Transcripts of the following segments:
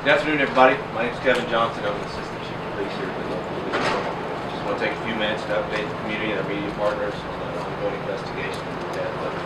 Good afternoon, everybody. My name is Kevin Johnson. I'm an assistant chief of police here at the local police department. Just want to take a few minutes to update the community and our media partners on the ongoing investigation into the death of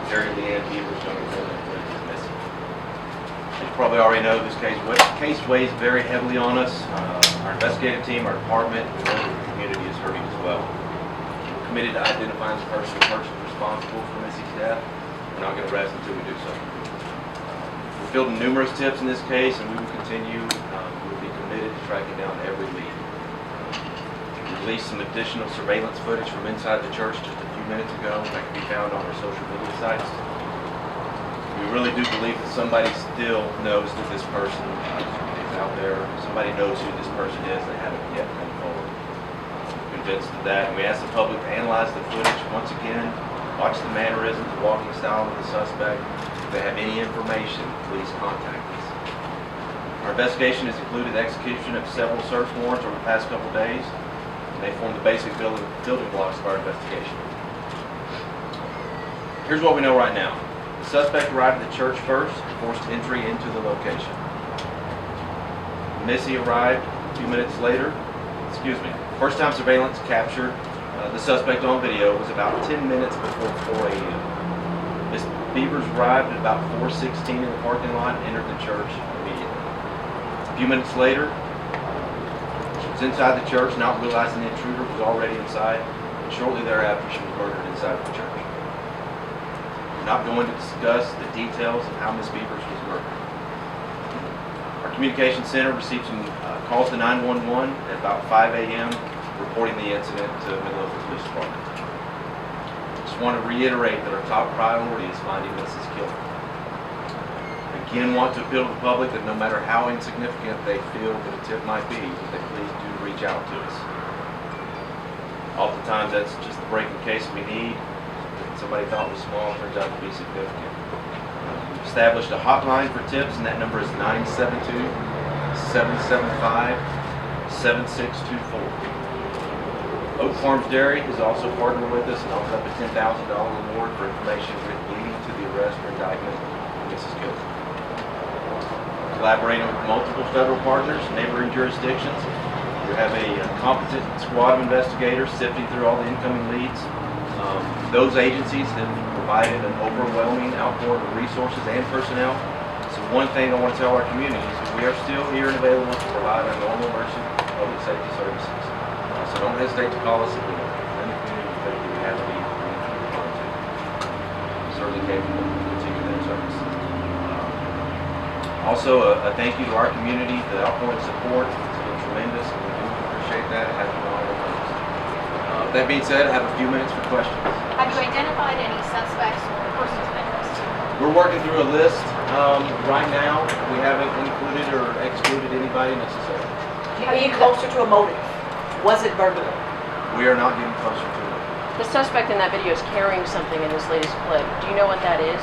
Missy Bevers, younger brother, is missing. As you probably already know, this case weighs very heavily on us. Our investigative team, our department, and the community is hurting as well. We're committed to identifying the person personally responsible for Missy's death. We're not going to rest until we do so. We're fielding numerous tips in this case, and we will continue. We'll be committed to tracking down every lead. We released some additional surveillance footage from inside the church just a few minutes ago that can be found on our social media sites. We really do believe that somebody still knows that this person is out there. Somebody knows who this person is. They haven't yet come forward. We're convinced of that, and we ask the public to analyze the footage once again, watch the mannerisms, the walking style of the suspect. If they have any information, please contact us. Our investigation has included execution of several search warrants over the past couple of days, and they form the basic building blocks of our investigation. Here's what we know right now. The suspect arrived at the church first and forced entry into the location. Missy arrived a few minutes later. First time surveillance captured the suspect on video was about 10 minutes before 4 a.m. Miss Bevers arrived at about 4:16 in the parking lot and entered the church immediately. A few minutes later, she was inside the church, not realizing the intruder was already inside, and shortly thereafter she was murdered inside the church. We're not going to discuss the details of how Miss Bevers was murdered. Our communications center received some calls to 911 at about 5 a.m. reporting the incident to Midlothian Police Department. I want to reiterate that our top priority is finding Missy's killer. Again, want to appeal to the public that no matter how insignificant they feel that a tip might be, that they please do reach out to us. Oftentimes that's just the breaking case we need. Somebody thought was small, turns out to be significant. We've established a hotline for tips, and that number is 972-775-7624. Oak Farms Dairy has also partnered with us and offered up a $10,000 reward for information leading to the arrest or indictment of Mrs. Gilson. Collaborating with multiple federal partners, neighboring jurisdictions, we have a competent squad of investigators sifting through all the incoming leads. Those agencies have provided an overwhelming outpouring of resources and personnel. So one thing I want to tell our community is that we are still here and available to provide our normal emergency public safety services. So don't hesitate to call us if we have any community that we have a need for certainly capable of continuing that service. Also, a thank you to our community. The outpouring support has been tremendous, and we do appreciate that. It has been all over us. That being said, I have a few minutes for questions. Have you identified any suspects or persons of interest? We're working through a list. Right now, we haven't included or excluded anybody necessarily. Are you closer to a motive? Was it burglary? We are not getting closer to it. The suspect in that video is carrying something in this latest clip. Do you know what that is?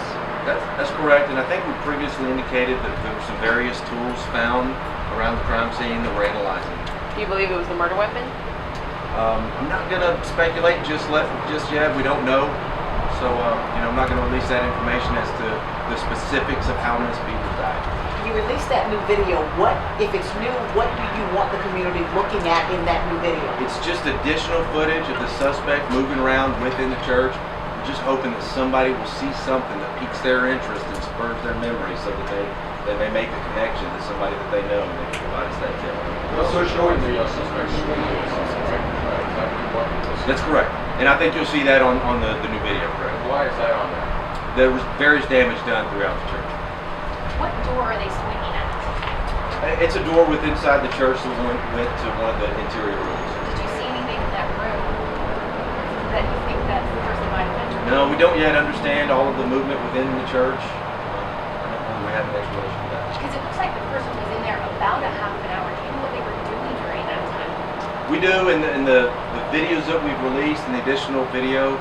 That's correct, and I think we previously indicated that there were some various tools found around the crime scene that we're analyzing. Do you believe it was the murder weapon? I'm not going to speculate just yet. We don't know. So, I'm not going to release that information as to the specifics of how Miss Bevers died. You released that new video. What, if it's new, what do you want the community looking at in that new video? It's just additional footage of the suspect moving around within the church. We're just hoping that somebody will see something that piques their interest and spurs their memory so that they may make a connection to somebody that they know and they can provide us that tip. Also showing the suspect swinging or something, right? That's correct. And I think you'll see that on the new video, correct? Why is that on there? There was various damage done throughout the church. What door are they swinging at? It's a door within inside the church that went to one of the interior rooms. Did you see anything in that room that you think that the person might have entered? No, we don't yet understand all of the movement within the church. We have an explanation for that. Because it looks like the person was in there about a half an hour. Do you know what they were doing during that time? We do, and the videos that we've released and the additional video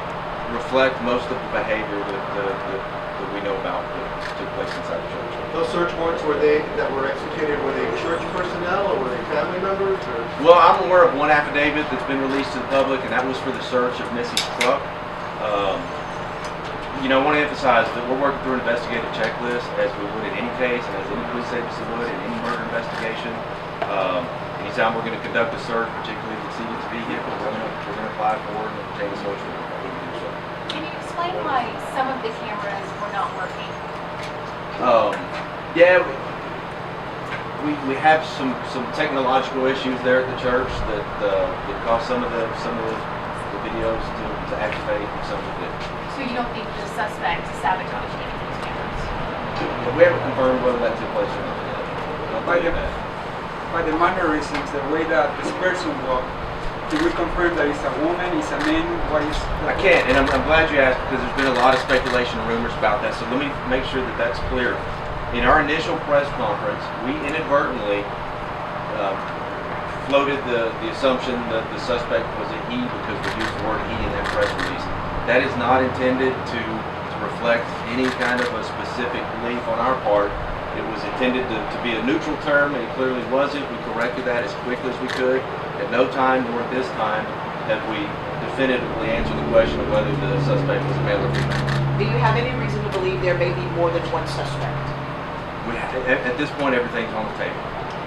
reflect most of the behavior that we know about that took place inside the church. Those search warrants were executed, were they church personnel or were they family members? Or? Well, I'm aware of one affidavit that's been released to the public, and that was for the search of Missy's truck. you know, I want to emphasize that we're working through an investigative checklist as we would in any case, and as any police agency would in any murder investigation. Anytime we're going to conduct a search, particularly if it's a vehicle, we're going to apply for it and obtain a search warrant. We can do so. Can you explain why some of the cameras were not working? Yeah, we have some technological issues there at the church that cause some of the videos to activate and some of it. So you don't think the suspect sabotaged any of these cameras? We haven't confirmed whether that took place or not yet. I'll tell you that. By the mannerisms, the way that this person walked, can we confirm that it's a woman, it's a man? What is? I can't, and I'm glad you asked because there's been a lot of speculation and rumors about that. So let me make sure that that's clear. In our initial press conference, we inadvertently floated the assumption that the suspect was a he because we used the word he in that press release. That is not intended to reflect any kind of a specific belief on our part. It was intended to be a neutral term, and it clearly wasn't. We corrected that as quickly as we could. At no time, nor at this time, have we definitively answered the question of whether the suspect was a male or female. Do you have any reason to believe there may be more than one suspect? At this point, everything's on the table.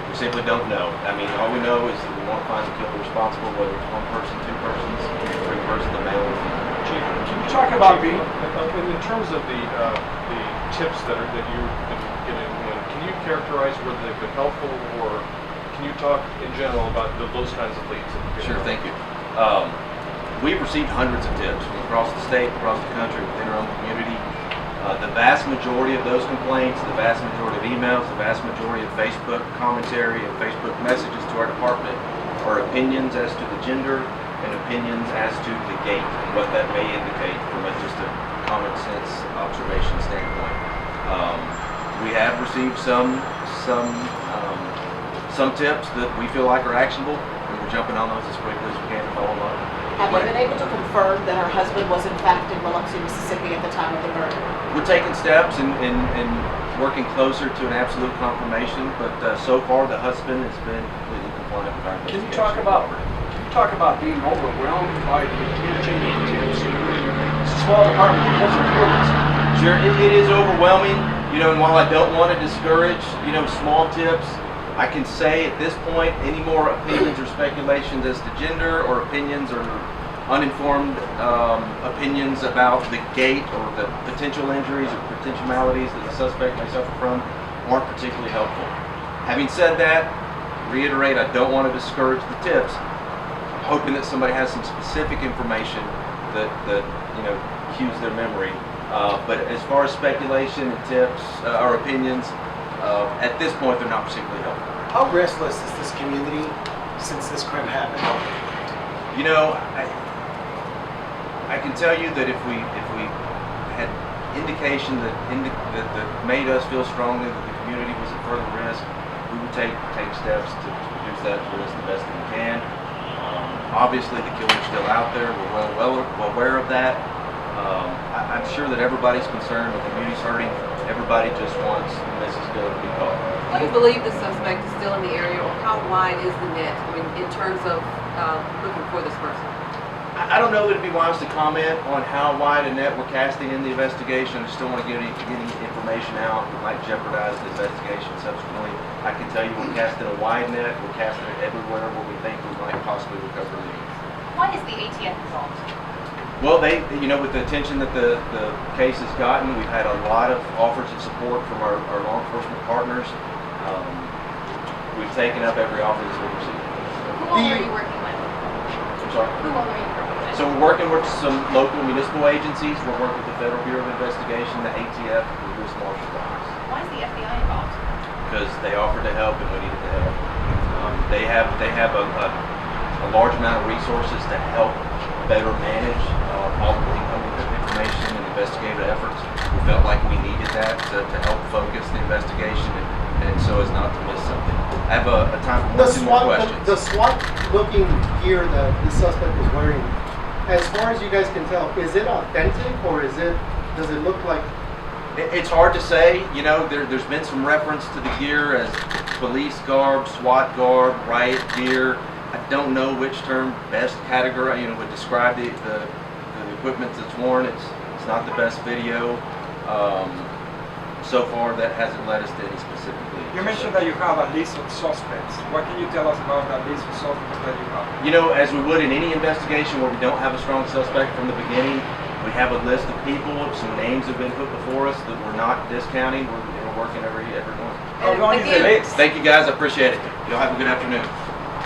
We simply don't know. I mean, all we know is that we want to find the killer responsible, whether it's one person, two persons, three persons, a male or female. Chief, can you talk about in terms of the tips that you're getting in? Can you characterize whether they've been helpful, or can you talk in general about those kinds of leads? Sure, thank you. We've received hundreds of tips from across the state, across the country, within our own community. The vast majority of those complaints, the vast majority of emails, the vast majority of Facebook commentary and Facebook messages to our department are opinions as to the gender and opinions as to the gait and what that may indicate from just a common sense observation standpoint. We have received some tips that we feel like are actionable, and we're jumping on those as quickly as we can to follow them up. Have you been able to confirm that her husband was in fact in Biloxi, Mississippi at the time of the murder? We're taking steps and working closer to an absolute confirmation, but so far the husband has been completely compliant with our Can investigation. you talk about being overwhelmed by the interchange of tips? It's a small department. What's the difference? Sure, it is overwhelming, and while I don't want to discourage, small tips, I can say at this point, any more opinions or speculations as to gender or opinions or uninformed opinions about the gait or the potential injuries or potential maladies that the suspect may suffer from aren't particularly helpful. Having said that, reiterate, I don't want to discourage the tips, hoping that somebody has some specific information that cues their memory. But as far as speculation and tips or opinions, at this point, they're not particularly helpful. How restless is this community since this crime happened? I can tell you that if we had indication that made us feel strongly that the community was at further risk, we would take steps to reduce that risk the best that we can. Obviously, the killer's still out there. We're well aware of that. I'm sure that everybody's concerned. The community's hurting. Everybody just wants Mrs. Dillon to be caught. Do you believe the suspect is still in the area, or how wide is the net? I mean, in terms of looking for this person? I don't know that it'd be wise to comment on how wide a net we're casting in the investigation. I just don't want to get any information out that might jeopardize the investigation subsequently. I can tell you we're casting a wide net. We're casting it everywhere where we think we might possibly recover leads. Why is the ATF involved? Well, with the attention that the case has gotten, we've had a lot of offers of support from our law enforcement partners. We've taken up every offer that's been received. Who all are you working with? I'm sorry? Who all are you working with? So we're working with some local municipal agencies. We're working with the Federal Bureau of Investigation, the ATF, and the U.S. Marshal's Office. Why is the FBI involved? Because they offered to help and we needed the help. They have a large amount of resources to help better manage all the incoming information and investigative efforts. We felt like we needed that to help focus the investigation and so as not to miss something. I have a time for one or two more questions. The SWAT looking gear that the suspect was wearing, as far as you guys can tell, is it authentic or does it look like? It's hard to say. There's been some reference to the gear as police garb, SWAT garb, riot gear. I don't know which term best category would describe the equipment that's worn. It's It's not the best video. So far, that hasn't led us to any specific leads. You mentioned that you have a list of suspects. What can you tell us about that list of suspects that you have? You know, as we would in any investigation where we don't have a strong suspect from the beginning, we have a list of people, some names have been put before us that we're not discounting. We're working every one. How long is the Again- list? Thank you guys, I appreciate it. Y'all have a good afternoon.